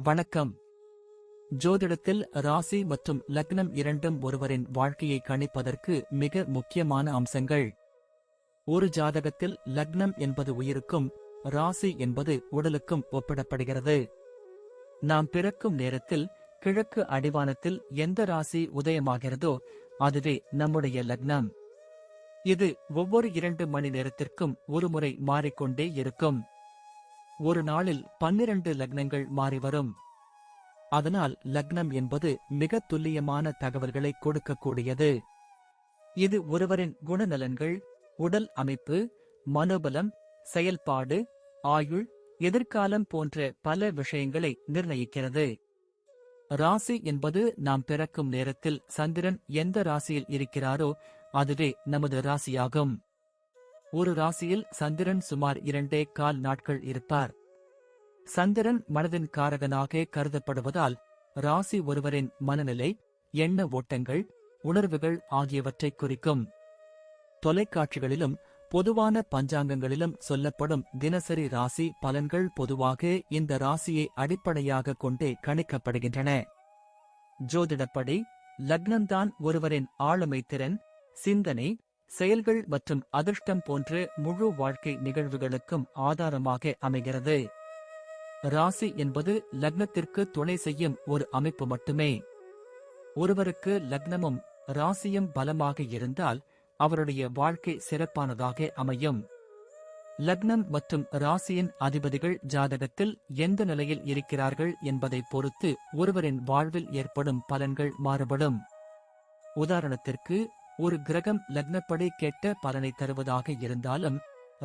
வணக்கம். ஜோதிடத்தில் ராசி மற்றும் லக்னம் இரண்டும் ஒருவரின் வாழ்க்கையை கணிப்பதற்கு மிக முக்கியமான அம்சங்கள். ஒரு ஜாதகத்தில் லக்னம் என்பது உயிருக்கும், ராசி என்பது உடலுக்கும் ஒப்பிடப்படுகிறது. நாம் பிறக்கும் நேரத்தில் கிழக்கு அடிவானத்தில் எந்த ராசி உதயமாகிறதோ அதுவே நம்முடைய லக்னம். இது ஒவ்வொரு 2 மணி நேரத்திற்கும் ஒருமுறை மாறிக்கொண்டே இருக்கும். ஒரு நாளில் 12 லக்னங்கள் மாறிவரும். அதனால் லக்னம் என்பது மிக துல்லியமான தகவல்களை கொடுக்கக்கூடியது. இது ஒருவரின் குணநலன்கள், உடல் அமைப்பு, மனோபலம், செயல்பாடு, ஆயுள், எதிர்காலம் போன்ற பல விஷயங்களை நிர்ணயிக்கிறது. ராசி என்பது நாம் பிறக்கும் நேரத்தில் சந்திரன் எந்த ராசியில் இருக்கிறாரோ அதுவே நமது ராசியாகும். ஒரு ராசியில் சந்திரன் சுமார் 2.25 நாட்கள் இருப்பார். சந்திரன் மனதின் காரகனாக கருதப்படுவதால் ராசி ஒருவரின் மனநிலை, எண்ண ஓட்டங்கள், உணர்வுகள் ஆகியவற்றை குறிக்கும். தொலைக்காட்சிகளிலும் பொதுவான பஞ்சாங்கங்களிலும் சொல்லப்படும் தினசரி ராசி பலன்கள் பொதுவாக இந்த ராசியை அடிப்படையாக கொண்டே கணிக்கப்படுகின்றன. ஜோதிடப்படி லக்னம்தான் ஒருவரின் ஆளுமை திறன், சிந்தனை, செயல்கள் மற்றும் அதிர்ஷ்டம் போன்ற முழு வாழ்க்கை நிகழ்வுகளுக்கும் ஆதாரமாக அமைகிறது. ராசி என்பது லக்னத்திற்கு துணை செய்யும் ஒரு அமைப்பு மட்டுமே. ஒருவருக்கு லக்னமும் ராசியும் பலமாக இருந்தால் அவருடைய வாழ்க்கை சிறப்பானதாக அமையும். லக்னம் மற்றும் ராசியின் அதிபதிகள் ஜாதகத்தில் எந்த நிலையில் இருக்கிறார்கள் என்பதை பொறுத்து ஒருவரின் வாழ்வில் ஏற்படும் பலன்கள் மாறுபடும். உதாரணத்திற்கு, ஒரு கிரகம் லக்னப்படி கெட்ட பலனை தருவதாக இருந்தாலும்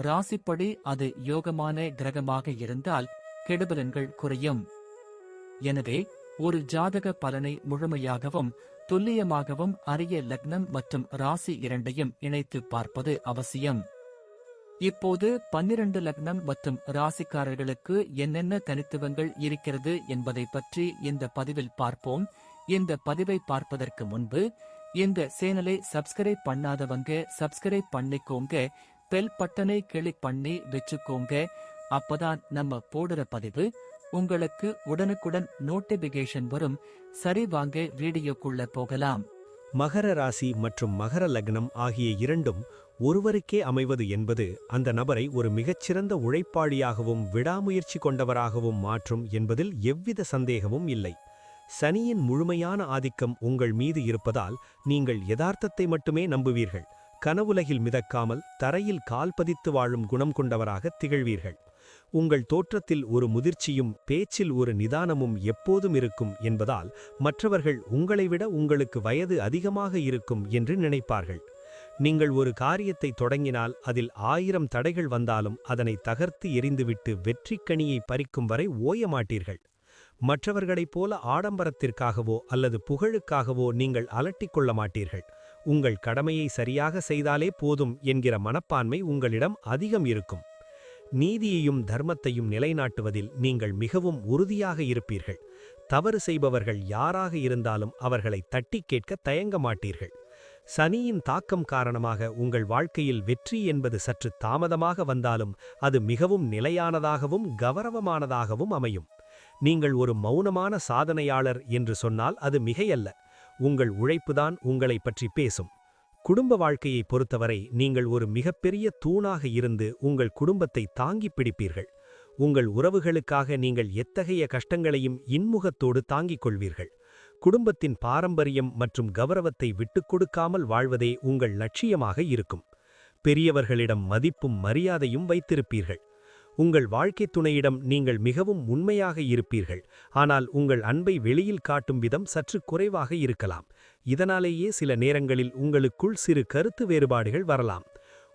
ராசிப்படி அது யோகமான கிரகமாக இருந்தால் கெடுபலன்கள் குறையும். எனவே ஒரு ஜாதக பலனை முழுமையாகவும் துல்லியமாகவும் அறிய லக்னம் மற்றும் ராசி இரண்டையும் இணைத்து பார்ப்பது அவசியம். இப்போது 12 லக்னம் மற்றும் ராசிக்காரர்களுக்கு என்னென்ன தனித்துவங்கள் இருக்கிறது என்பதை பற்றி இந்த பதிவில் பார்ப்போம். இந்த பதிவை பார்ப்பதற்கு முன்பு இந்த சேனலை சப்ஸ்கிரைப் பண்ணாதவங்க சப்ஸ்கிரைப் பண்ணிக்கோங்க, பெல் பட்டனை கிளிக் பண்ணி வச்சுக்கோங்க. அப்பதான் நம்ம போடுற பதிவு உங்களுக்கு உடனுக்குடன் நோட்டிபிகேஷன் வரும். சரி, வாங்க வீடியோக்குள்ள போகலாம். மகர ராசி மற்றும் மகர லக்னம் ஆகிய இரண்டும் ஒருவருக்கே அமைவது என்பது அந்த நபரை ஒரு மிகச்சிறந்த உழைப்பாளியாகவும் விடாமுயற்சி கொண்டவராகவும் மாற்றும் என்பதில் எவ்வித சந்தேகமும் இல்லை. சனியின் முழுமையான ஆதிக்கம் உங்கள் மீது இருப்பதால் நீங்கள் யதார்த்தத்தை மட்டுமே நம்புவீர்கள். கனவுலகில் மிதக்காமல் தரையில் கால் பதித்து வாழும் குணம் கொண்டவராக திகழ்வீர்கள். உங்கள் தோற்றத்தில் ஒரு முதிர்ச்சியும் பேச்சில் ஒரு நிதானமும் எப்போதும் இருக்கும் என்பதால் மற்றவர்கள் உங்களை விட உங்களுக்கு வயது அதிகமாக இருக்கும் என்று நினைப்பார்கள். நீங்கள் ஒரு காரியத்தை தொடங்கினால் அதில் 1000 தடைகள் வந்தாலும் அதனை தகர்த்து எறிந்துவிட்டு வெற்றிக்கனியை பறிக்கும் வரை ஓயமாட்டீர்கள். மற்றவர்களைப் போல ஆடம்பரத்திற்காகவோ அல்லது புகழுக்காகவோ நீங்கள் அலட்டிக்கொள்ள மாட்டீர்கள். உங்கள் கடமையை சரியாக செய்தாலே போதும் என்கிற மனப்பான்மை உங்களிடம் அதிகம் இருக்கும். நீதியையும் தர்மத்தையும் நிலைநாட்டுவதில் நீங்கள் மிகவும் உறுதியாக இருப்பீர்கள். தவறு செய்பவர்கள் யாராக இருந்தாலும் அவர்களை தட்டி கேட்க தயங்க மாட்டீர்கள். சனியின் தாக்கம் காரணமாக உங்கள் வாழ்க்கையில் வெற்றி என்பது சற்று தாமதமாக வந்தாலும் அது மிகவும் நிலையானதாகவும் கௌரவமானதாகவும் அமையும். நீங்கள் ஒரு மௌனமான சாதனையாளர் என்று சொன்னால் அது மிகையல்ல. உங்கள் உழைப்புதான் உங்களை பற்றி பேசும். குடும்ப வாழ்க்கையை பொறுத்தவரை நீங்கள் ஒரு மிகப்பெரிய தூணாக இருந்து உங்கள் குடும்பத்தை தாங்கிப் பிடிப்பீர்கள். உங்கள் உறவுகளுக்காக நீங்கள் எத்தகைய கஷ்டங்களையும் இன்முகத்தோடு தாங்கிக் கொள்வீர்கள். குடும்பத்தின் பாரம்பரியம் மற்றும் கௌரவத்தை விட்டுக் கொடுக்காமல் வாழ்வதே உங்கள் லட்சியமாக இருக்கும். பெரியவர்களிடம் மதிப்பும் மரியாதையும் வைத்திருப்பீர்கள். உங்கள் வாழ்க்கை துணையிடம் நீங்கள் மிகவும் உண்மையாக இருப்பீர்கள். ஆனால் உங்கள் அன்பை வெளியில் காட்டும் விதம் சற்று குறைவாக இருக்கலாம். இதனாலேயே சில நேரங்களில் உங்களுக்குள் சிறு கருத்து வேறுபாடுகள் வரலாம்.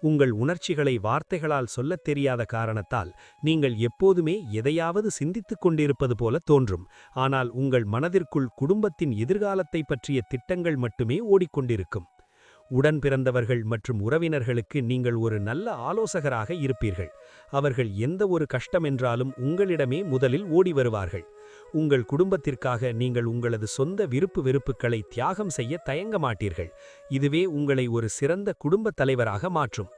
உங்கள் உணர்ச்சிகளை வார்த்தைகளால் சொல்லத் தெரியாத காரணத்தால் நீங்கள் எப்போதுமே எதையாவது சிந்தித்துக் கொண்டிருப்பது போல தோன்றும். ஆனால் உங்கள் மனதிற்குள் குடும்பத்தின் எதிர்காலத்தை பற்றிய திட்டங்கள் மட்டுமே ஓடிக்கொண்டிருக்கும். உடன் பிறந்தவர்கள் மற்றும் உறவினர்களுக்கு நீங்கள் ஒரு நல்ல ஆலோசகராக இருப்பீர்கள். அவர்கள் எந்த ஒரு கஷ்டம் என்றாலும் உங்களிடமே முதலில் ஓடி வருவார்கள். உங்கள் குடும்பத்திற்காக நீங்கள் உங்களது சொந்த விருப்பு வெறுப்புகளை தியாகம் செய்ய தயங்க மாட்டீர்கள். இதுவே உங்களை ஒரு சிறந்த குடும்பத் தலைவராக மாற்றும்.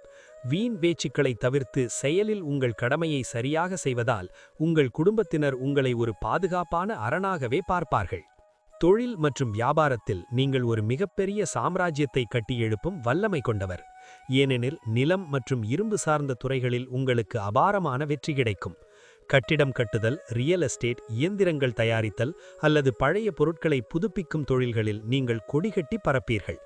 வீண் பேச்சுக்களை தவிர்த்து செயலில் உங்கள் கடமையை சரியாக செய்வதால் உங்கள் குடும்பத்தினர் உங்களை ஒரு பாதுகாப்பான அரணாகவே பார்ப்பார்கள். தொழில் மற்றும் வியாபாரத்தில் நீங்கள் ஒரு மிகப்பெரிய சாம்ராஜ்யத்தை கட்டியெழுப்பும் வல்லமை கொண்டவர். ஏனெனில் நிலம் மற்றும் இரும்பு சார்ந்த துறைகளில் உங்களுக்கு அபாரமான வெற்றி கிடைக்கும். கட்டிடம் கட்டுதல், ரியல் எஸ்டேட், இயந்திரங்கள் தயாரித்தல் அல்லது பழைய பொருட்களை புதுப்பிக்கும் தொழில்களில் நீங்கள் கொடிகட்டி பறப்பீர்கள்.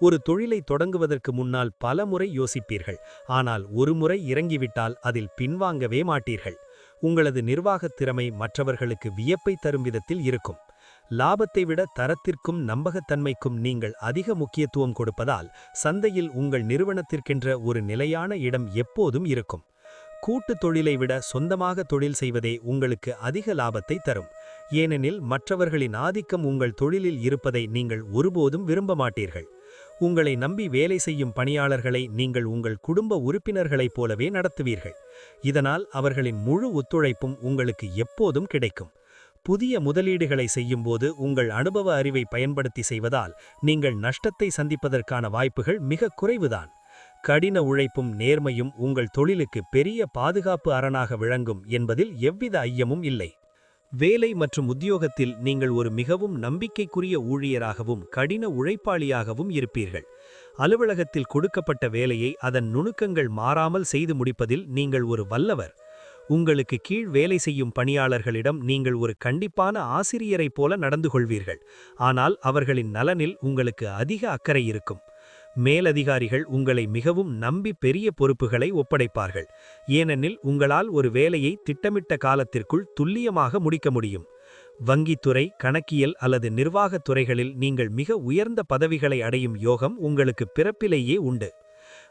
ஒரு தொழிலை தொடங்குவதற்கு முன்னால் பல முறை யோசிப்பீர்கள், ஆனால் ஒரு முறை இறங்கிவிட்டால் அதில் பின்வாங்கவே மாட்டீர்கள். உங்களது நிர்வாகத் திறமை மற்றவர்களுக்கு வியப்பை தரும் விதத்தில் இருக்கும். லாபத்தை விட தரத்திற்கும் நம்பகத்தன்மைக்கும் நீங்கள் அதிக முக்கியத்துவம் கொடுப்பதால் சந்தையில் உங்கள் நிறுவனத்திற்கென்ற ஒரு நிலையான இடம் எப்போதும் இருக்கும். கூட்டுத் தொழிலை விட சொந்தமாக தொழில் செய்வதே உங்களுக்கு அதிக லாபத்தை தரும். ஏனெனில் மற்றவர்களின் ஆதிக்கம் உங்கள் தொழிலில் இருப்பதை நீங்கள் ஒருபோதும் விரும்ப மாட்டீர்கள். உங்களை நம்பி வேலை செய்யும் பணியாளர்களை நீங்கள் உங்கள் குடும்ப உறுப்பினர்களைப் போலவே நடத்துவீர்கள். இதனால் அவர்களின் முழு ஒத்துழைப்பும் உங்களுக்கு எப்போதும் கிடைக்கும். புதிய முதலீடுகளை செய்யும்போது உங்கள் அனுபவ அறிவை பயன்படுத்தி செய்வதால் நீங்கள் நஷ்டத்தை சந்திப்பதற்கான வாய்ப்புகள் மிக குறைவுதான். கடின உழைப்பும் நேர்மையும் உங்கள் தொழிலுக்கு பெரிய பாதுகாப்பு அரணாக விளங்கும் என்பதில் எவ்வித ஐயமும் இல்லை. வேலை மற்றும் உத்தியோகத்தில் நீங்கள் ஒரு மிகவும் நம்பிக்கைக்குரிய ஊழியராகவும் கடின உழைப்பாளியாகவும் இருப்பீர்கள். அலுவலகத்தில் கொடுக்கப்பட்ட வேலையை அதன் நுணுக்கங்கள் மாறாமல் செய்து முடிப்பதில் நீங்கள் ஒரு வல்லவர். உங்களுக்கு கீழ் வேலை செய்யும் பணியாளர்களிடம் நீங்கள் ஒரு கண்டிப்பான ஆசிரியரைப் போல நடந்து கொள்வீர்கள். ஆனால் அவர்களின் நலனில் உங்களுக்கு அதிக அக்கறை இருக்கும். மேலதிகாரிகள் உங்களை மிகவும் நம்பி பெரிய பொறுப்புகளை ஒப்படைப்பார்கள். ஏனெனில் உங்களால் ஒரு வேலையை திட்டமிட்ட காலத்திற்குள் துல்லியமாக முடிக்க முடியும். வங்கித்துறை, கணக்கியல் அல்லது நிர்வாகத் துறைகளில் நீங்கள் மிக உயர்ந்த பதவிகளை அடையும் யோகம் உங்களுக்கு பிறப்பிலேயே உண்டு.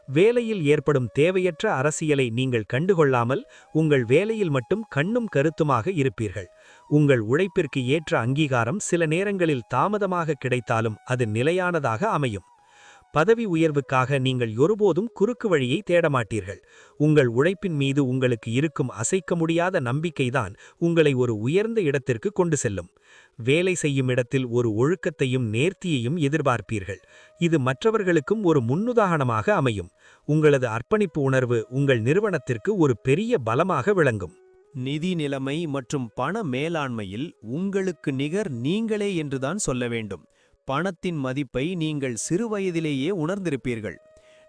வேலையில் ஏற்படும் தேவையற்ற அரசியலை நீங்கள் கண்டுகொள்ளாமல் உங்கள் வேலையில் மட்டும் கண்ணும் கருத்துமாக இருப்பீர்கள். உங்கள் உழைப்பிற்கு ஏற்ற அங்கீகாரம் சில நேரங்களில் தாமதமாக கிடைத்தாலும் அது நிலையானதாக அமையும். பதவி உயர்வுக்காக நீங்கள் ஒருபோதும் குறுக்கு வழியை தேடமாட்டீர்கள். உங்கள் உழைப்பின் மீது உங்களுக்கு இருக்கும் அசைக்க முடியாத நம்பிக்கைதான் உங்களை ஒரு உயர்ந்த இடத்திற்கு கொண்டு செல்லும். வேலை செய்யும் இடத்தில் ஒரு ஒழுக்கத்தையும் நேர்த்தியையும் எதிர்பார்ப்பீர்கள். இது மற்றவர்களுக்கும் ஒரு முன்னுதாரணமாக அமையும். உங்களது அர்ப்பணிப்பு உணர்வு உங்கள் நிறுவனத்திற்கு ஒரு பெரிய பலமாக விளங்கும். நிதி நிலைமை மற்றும் பண மேலாண்மையில் உங்களுக்கு நிகர் நீங்களே என்றுதான் சொல்ல வேண்டும். பணத்தின் மதிப்பை நீங்கள் சிறுவயதிலேயே உணர்ந்திருப்பீர்கள்.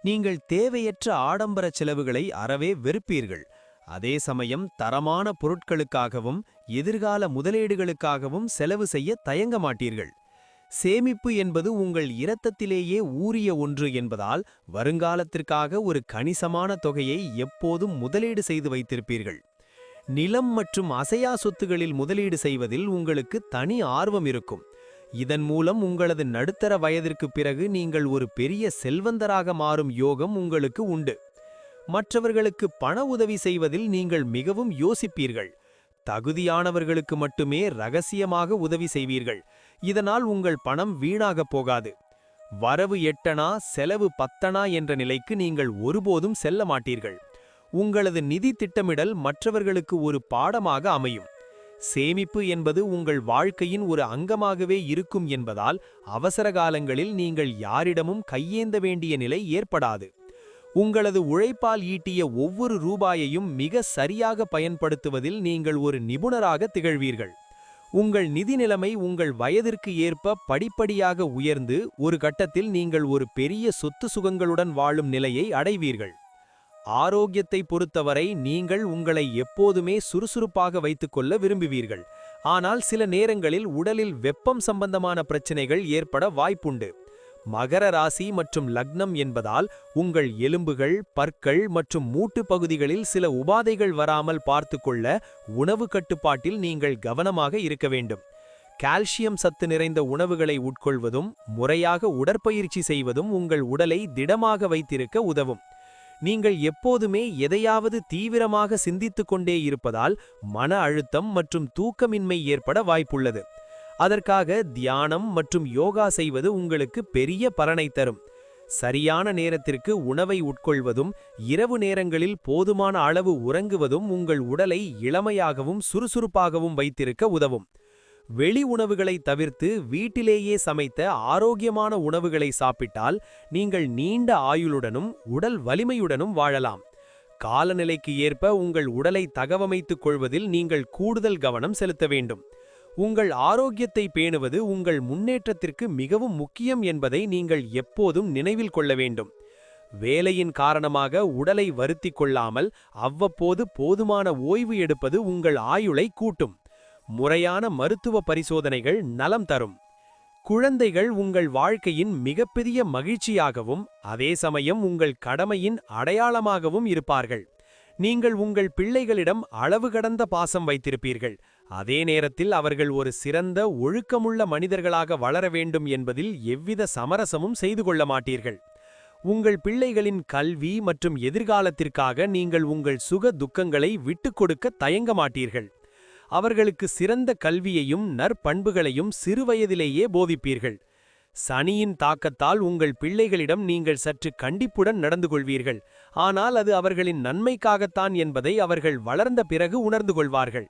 நீங்கள் தேவையற்ற ஆடம்பர செலவுகளை அறவே வெறுப்பீர்கள். அதே சமயம் தரமான பொருட்களுக்காகவும் எதிர்கால முதலீடுகளுக்காகவும் செலவு செய்ய தயங்க மாட்டீர்கள். சேமிப்பு என்பது உங்கள் இரத்தத்திலேயே ஊறிய ஒன்று என்பதால் வருங்காலத்திற்காக ஒரு கணிசமான தொகையை எப்போதும் முதலீடு செய்து வைத்திருப்பீர்கள். நிலம் மற்றும் அசையா சொத்துகளில் முதலீடு செய்வதில் உங்களுக்கு தனி ஆர்வம் இருக்கும். இதன் மூலம் உங்களது நடுத்தர வயதிற்கு பிறகு நீங்கள் ஒரு பெரிய செல்வந்தராக மாறும் யோகம் உங்களுக்கு உண்டு. மற்றவர்களுக்கு பண உதவி செய்வதில் நீங்கள் மிகவும் யோசிப்பீர்கள். தகுதியானவர்களுக்கு மட்டுமே ரகசியமாக உதவி செய்வீர்கள். இதனால் உங்கள் பணம் வீணாகப் போகாது. வரவு 8 செலவு 10 என்ற நிலைக்கு நீங்கள் ஒருபோதும் செல்ல மாட்டீர்கள். உங்களது நிதி திட்டமிடல் மற்றவர்களுக்கு ஒரு பாடமாக அமையும். சேமிப்பு என்பது உங்கள் வாழ்க்கையின் ஒரு அங்கமாகவே இருக்கும் என்பதால் அவசர காலங்களில் நீங்கள் யாரிடமும் கையேந்த வேண்டிய நிலை ஏற்படாது. உங்களது உழைப்பால் ஈட்டிய ஒவ்வொரு ரூபாயையும் மிக சரியாக பயன்படுத்துவதில் நீங்கள் ஒரு நிபுணராக திகழ்வீர்கள். உங்கள் நிதி நிலைமை உங்கள் வயதிற்கு ஏற்ப படிப்படியாக உயர்ந்து ஒரு கட்டத்தில் நீங்கள் ஒரு பெரிய சொத்து சுகங்களுடன் வாழும் நிலையை அடைவீர்கள். ஆரோக்கியத்தை பொறுத்தவரை நீங்கள் உங்களை எப்போதுமே சுறுசுறுப்பாக வைத்துக்கொள்ள விரும்புவீர்கள். ஆனால் சில நேரங்களில் உடலில் வெப்பம் சம்பந்தமான பிரச்சனைகள் ஏற்பட வாய்ப்புண்டு. மகர ராசி மற்றும் லக்னம் என்பதால் உங்கள் எலும்புகள், பற்கள் மற்றும் மூட்டு பகுதிகளில் சில உபாதைகள் வராமல் பார்த்துக்கொள்ள உணவு கட்டுப்பாட்டில் நீங்கள் கவனமாக இருக்க வேண்டும். கால்சியம் சத்து நிறைந்த உணவுகளை உட்கொள்வதும் முறையாக உடற்பயிற்சி செய்வதும் உங்கள் உடலை திடமாக வைத்திருக்க உதவும். நீங்கள் எப்போதுமே எதையாவது தீவிரமாக சிந்தித்துக் கொண்டே இருப்பதால் மன அழுத்தம் மற்றும் தூக்கமின்மை ஏற்பட வாய்ப்புள்ளது. அதற்காக தியானம் மற்றும் யோகா செய்வது உங்களுக்கு பெரிய பலனை தரும். சரியான நேரத்திற்கு உணவை உட்கொள்வதும் இரவு நேரங்களில் போதுமான அளவு உறங்குவதும் உங்கள் உடலை இளமையாகவும் சுறுசுறுப்பாகவும் வைத்திருக்க உதவும். வெளி உணவுகளை தவிர்த்து வீட்டிலேயே சமைத்த ஆரோக்கியமான உணவுகளை சாப்பிட்டால் நீங்கள் நீண்ட ஆயுளுடனும் உடல் வலிமையுடனும் வாழலாம். காலநிலைக்கு ஏற்ப உங்கள் உடலை தகவமைத்துக் கொள்வதில் நீங்கள் கூடுதல் கவனம் செலுத்த வேண்டும். உங்கள் ஆரோக்கியத்தை பேணுவது உங்கள் முன்னேற்றத்திற்கு மிகவும் முக்கியம் என்பதை நீங்கள் எப்போதும் நினைவில் கொள்ள வேண்டும். வேலையின் காரணமாக உடலை வருத்திக் கொள்ளாமல் அவ்வப்போது போதுமான ஓய்வு எடுப்பது உங்கள் ஆயுளை கூட்டும். முறையான மருத்துவ பரிசோதனைகள் நலம் தரும். குழந்தைகள் உங்கள் வாழ்க்கையின் மிகப்பெரிய மகிழ்ச்சியாகவும் அதே சமயம் உங்கள் கடமையின் அடையாளமாகவும் இருப்பார்கள். நீங்கள் உங்கள் பிள்ளைகளிடம் அளவு கடந்த பாசம் வைத்திருப்பீர்கள். அதே நேரத்தில் அவர்கள் ஒரு சிறந்த ஒழுக்கமுள்ள மனிதர்களாக வளர வேண்டும் என்பதில் எவ்வித சமரசமும் செய்து கொள்ள மாட்டீர்கள். உங்கள் பிள்ளைகளின் கல்வி மற்றும் எதிர்காலத்திற்காக நீங்கள் உங்கள் சுக துக்கங்களை விட்டுக் கொடுக்க தயங்க மாட்டீர்கள். அவர்களுக்கு சிறந்த கல்வியையும் நற்பண்புகளையும் சிறுவயதிலேயே போதிப்பீர்கள். சனியின் தாக்கத்தால் உங்கள் பிள்ளைகளிடம் நீங்கள் சற்று கண்டிப்புடன் நடந்து கொள்வீர்கள். ஆனால் அது அவர்களின் நன்மைக்காகத்தான் என்பதை அவர்கள் வளர்ந்த பிறகு உணர்ந்து கொள்வார்கள்.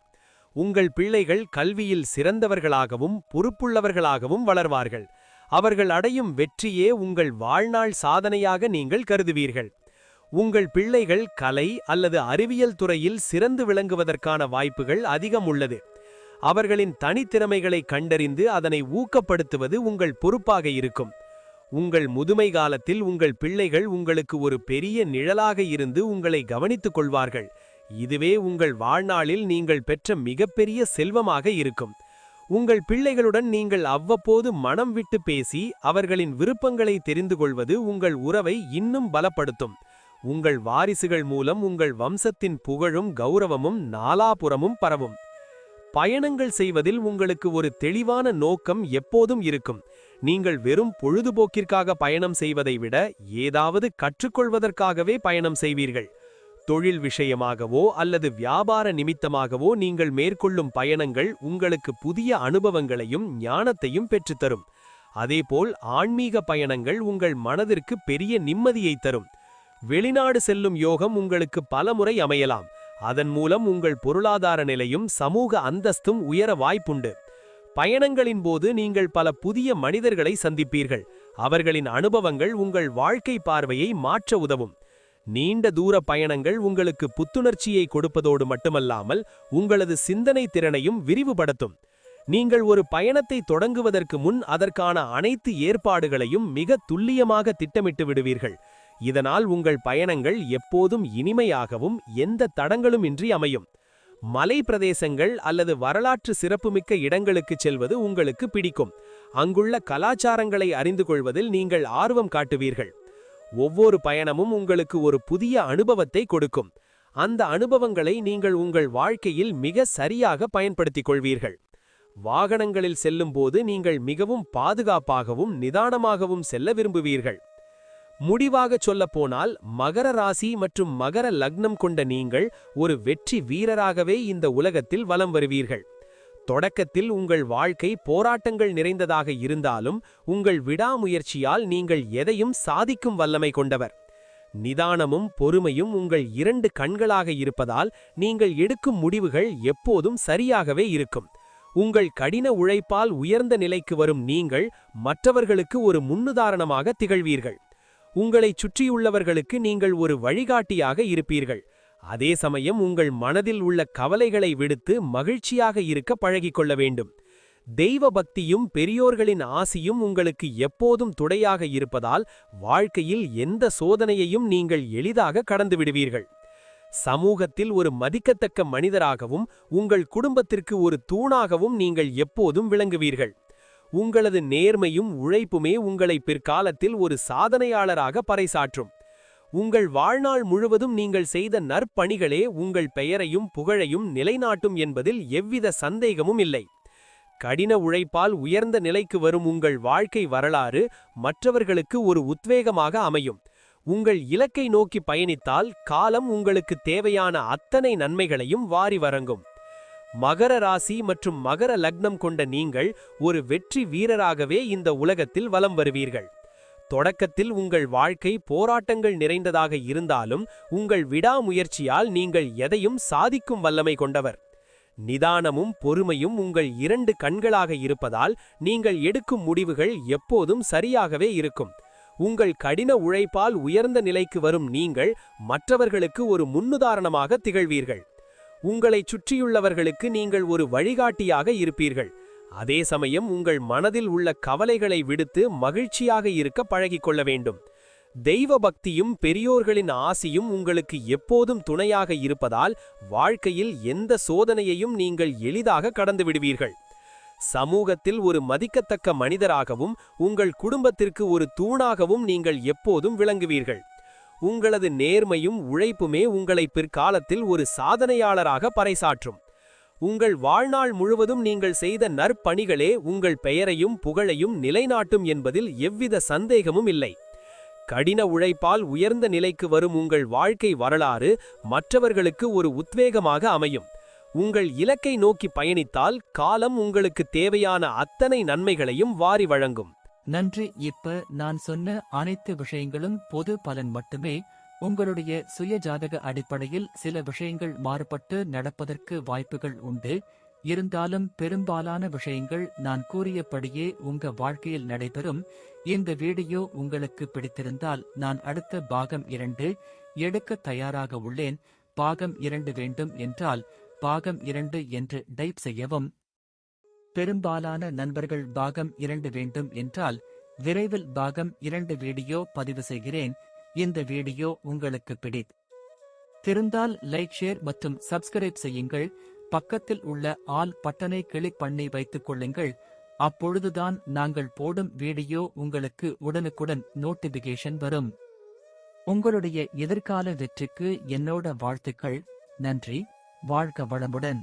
உங்கள் பிள்ளைகள் கல்வியில் சிறந்தவர்களாகவும் பொறுப்புள்ளவர்களாகவும் வளர்வார்கள். அவர்கள் அடையும் வெற்றியே உங்கள் வாழ்நாள் சாதனையாக நீங்கள் கருதுவீர்கள். உங்கள் பிள்ளைகள் கலை அல்லது அறிவியல் துறையில் சிறந்து விளங்குவதற்கான வாய்ப்புகள் அதிகம் உள்ளது. அவர்களின் தனித்திறமைகளை கண்டறிந்து அதனை ஊக்கப்படுத்துவது உங்கள் பொறுப்பாக இருக்கும். உங்கள் முதுமை காலத்தில் உங்கள் பிள்ளைகள் உங்களுக்கு ஒரு பெரிய நிழலாக இருந்து உங்களை கவனித்துக் கொள்வார்கள். இதுவே உங்கள் வாழ்நாளில் நீங்கள் பெற்ற மிகப்பெரிய செல்வமாக இருக்கும். உங்கள் பிள்ளைகளுடன் நீங்கள் அவ்வப்போது மனம் விட்டு பேசி அவர்களின் விருப்பங்களை தெரிந்து கொள்வது உங்கள் உறவை இன்னும் பலப்படுத்தும். உங்கள் வாரிசுகள் மூலம் உங்கள் வம்சத்தின் புகழும் கௌரவமும் நாலாபுறமும் பரவும். பயணங்கள் செய்வதில் உங்களுக்கு ஒரு தெளிவான நோக்கம் எப்போதும் இருக்கும். நீங்கள் வெறும் பொழுதுபோக்கிற்காக பயணம் செய்வதை விட ஏதாவது கற்றுக்கொள்வதற்காகவே பயணம் செய்வீர்கள். தொழில் விஷயமாகவோ அல்லது வியாபார நிமித்தமாகவோ நீங்கள் மேற்கொள்ளும் பயணங்கள் உங்களுக்கு புதிய அனுபவங்களையும் ஞானத்தையும் பெற்றுத்தரும். அதேபோல் ஆன்மீக பயணங்கள் உங்கள் மனதிற்கு பெரிய நிம்மதியை தரும். வெளிநாடு செல்லும் யோகம் உங்களுக்கு பலமுறை அமையலாம். அதன் மூலம் உங்கள் பொருளாதார நிலையும் சமூக அந்தஸ்தும் உயர வாய்ப்புண்டு. பயணங்களின் போது நீங்கள் பல புதிய மனிதர்களை சந்திப்பீர்கள். அவர்களின் அனுபவங்கள் உங்கள் வாழ்க்கை பார்வையை மாற்ற உதவும். நீண்ட தூர பயணங்கள் உங்களுக்கு புத்துணர்ச்சியை கொடுப்பதோடு மட்டுமல்லாமல் உங்களது சிந்தனை திறனையும் விரிவுபடுத்தும். நீங்கள் ஒரு பயணத்தை தொடங்குவதற்கு முன் அதற்கான அனைத்து ஏற்பாடுகளையும் மிக துல்லியமாக திட்டமிட்டு விடுவீர்கள். இதனால் உங்கள் பயணங்கள் எப்போதும் இனிமையாகவும் எந்த தடங்களும் இன்றி அமையும். மலை பிரதேசங்கள் அல்லது வரலாற்று சிறப்புமிக்க இடங்களுக்கு செல்வது உங்களுக்கு பிடிக்கும். அங்குள்ள கலாச்சாரங்களை அறிந்து கொள்வதில் நீங்கள் ஆர்வம் காட்டுவீர்கள். ஒவ்வொரு பயணமும் உங்களுக்கு ஒரு புதிய அனுபவத்தை கொடுக்கும். அந்த அனுபவங்களை நீங்கள் உங்கள் வாழ்க்கையில் மிக சரியாக பயன்படுத்திக் கொள்வீர்கள். வாகனங்களில் செல்லும்போது நீங்கள் மிகவும் பாதுகாப்பாகவும் நிதானமாகவும் செல்ல விரும்புவீர்கள். முடிவாகச் சொல்லப்போனால் மகர ராசி மற்றும் மகர லக்னம் கொண்ட நீங்கள் ஒரு வெற்றி வீரராகவே இந்த உலகத்தில் வலம் வருவீர்கள். தொடக்கத்தில் உங்கள் வாழ்க்கை போராட்டங்கள் நிறைந்ததாக இருந்தாலும் உங்கள் விடாமுயற்சியால் நீங்கள் எதையும் சாதிக்கும் வல்லமை கொண்டவர். நிதானமும் பொறுமையும் உங்கள் இரண்டு கண்களாக இருப்பதால் நீங்கள் எடுக்கும் முடிவுகள் எப்போதும் சரியாகவே இருக்கும். உங்கள் கடின உழைப்பால் உயர்ந்த நிலைக்கு வரும் நீங்கள் மற்றவர்களுக்கு ஒரு முன்னுதாரணமாக திகழ்வீர்கள். உங்களைச் சுற்றியுள்ளவர்களுக்கு நீங்கள் ஒரு வழிகாட்டியாக இருப்பீர்கள். அதே சமயம் உங்கள் மனதில் உள்ள கவலைகளை விடுத்து மகிழ்ச்சியாக இருக்க பழகிக்கொள்ள வேண்டும். தெய்வ பக்தியும் பெரியோர்களின் ஆசியும் உங்களுக்கு எப்போதும் துணையாக இருப்பதால் வாழ்க்கையில் எந்த சோதனையையும் நீங்கள் எளிதாக கடந்து விடுவீர்கள். சமூகத்தில் ஒரு மதிக்கத்தக்க மனிதராகவும் உங்கள் குடும்பத்திற்கு ஒரு தூணாகவும் நீங்கள் எப்போதும் விளங்குவீர்கள். உங்களது நேர்மையும் உழைப்புமே உங்களை பிற்காலத்தில் ஒரு சாதனையாளராக பறைசாற்றும். உங்கள் வாழ்நாள் முழுவதும் நீங்கள் செய்த நற்பணிகளே உங்கள் பெயரையும் புகழையும் நிலைநாட்டும் என்பதில் எவ்வித சந்தேகமும் இல்லை. கடின உழைப்பால் உயர்ந்த நிலைக்கு வரும் உங்கள் வாழ்க்கை வரலாறு மற்றவர்களுக்கு ஒரு உத்வேகமாக அமையும். உங்கள் இலக்கை நோக்கி பயணித்தால் காலம் உங்களுக்கு தேவையான அத்தனை நன்மைகளையும் வாரி வழங்கும். மகர ராசி மற்றும் மகர லக்னம் கொண்ட நீங்கள் ஒரு வெற்றி வீரராகவே இந்த உலகத்தில் வலம் வருவீர்கள். தொடக்கத்தில் உங்கள் வாழ்க்கை போராட்டங்கள் நிறைந்ததாக இருந்தாலும் உங்கள் விடாமுயற்சியால் நீங்கள் எதையும் சாதிக்கும் வல்லமை கொண்டவர். நிதானமும் பொறுமையும் உங்கள் 2 கண்களாக இருப்பதால் நீங்கள் எடுக்கும் முடிவுகள் எப்போதும் சரியாகவே இருக்கும். உங்கள் கடின உழைப்பால் உயர்ந்த நிலைக்கு வரும் நீங்கள் மற்றவர்களுக்கு ஒரு முன்னுதாரணமாக திகழ்வீர்கள். உங்களைச் சுற்றியுள்ளவர்களுக்கு நீங்கள் ஒரு வழிகாட்டியாக இருப்பீர்கள். அதே சமயம் உங்கள் மனதில் உள்ள கவலைகளை விடுத்து மகிழ்ச்சியாக இருக்க பழகிக்கொள்ள வேண்டும். தெய்வ பக்தியும் பெரியோர்களின் ஆசியும் உங்களுக்கு எப்போதும் துணையாக இருப்பதால் வாழ்க்கையில் எந்த சோதனையையும் நீங்கள் எளிதாக கடந்து விடுவீர்கள். சமூகத்தில் ஒரு மதிக்கத்தக்க மனிதராகவும் உங்கள் குடும்பத்திற்கு ஒரு தூணாகவும் நீங்கள் எப்போதும் விளங்குவீர்கள். உங்களது நேர்மையும் உழைப்புமே உங்களை பிற்காலத்தில் ஒரு சாதனையாளராக பறைசாற்றும். உங்கள் வாழ்நாள் முழுவதும் நீங்கள் செய்த நற்பணிகளே உங்கள் பெயரையும் புகழையும் நிலைநாட்டும் என்பதில் எவ்வித சந்தேகமும் இல்லை. கடின உழைப்பால் உயர்ந்த நிலைக்கு வரும் உங்கள் வாழ்க்கை வரலாறு மற்றவர்களுக்கு ஒரு உத்வேகமாக அமையும். உங்கள் இலக்கை நோக்கி பயணித்தால் காலம் உங்களுக்கு தேவையான அத்தனை நன்மைகளையும் வாரி வழங்கும். நன்றி. இப்ப நான் சொன்ன அனைத்து விஷயங்களும் பொது பலன் மட்டுமே. உங்களுடைய சுய ஜாதக அடிப்படையில் சில விஷயங்கள் மாறுபட்டு நடப்பதற்கு வாய்ப்புகள் உண்டு. இருந்தாலும் பெரும்பாலான விஷயங்கள் நான் கூறியபடியே உங்க வாழ்க்கையில் நடைபெறும். இந்த வீடியோ உங்களுக்கு பிடித்திருந்தால் நான் அடுத்த பாகம் 2 எடுக்க தயாராக உள்ளேன். பாகம் 2 வேண்டும் என்றால் பாகம் 2 என்று டைப் செய்யவும். பெரும்பாலான நண்பர்கள் பாகம் 2 வேண்டும் என்றால் விரைவில் பாகம் 2 வீடியோ பதிவு செய்கிறேன். இந்த வீடியோ உங்களுக்கு பிடித்திருந்தால் லைக், ஷேர் மற்றும் சப்ஸ்கிரைப் செய்யுங்கள். பக்கத்தில் உள்ள ஆல் பட்டனை கிளிக் பண்ணி வைத்துக் கொள்ளுங்கள். அப்பொழுதுதான் நாங்கள் போடும் வீடியோ உங்களுக்கு உடனுக்குடன் நோட்டிபிகேஷன் வரும். உங்களுடைய எதிர்கால வெற்றிக்கு என்னோட வாழ்த்துக்கள். நன்றி. வாழ்க வளமுடன்.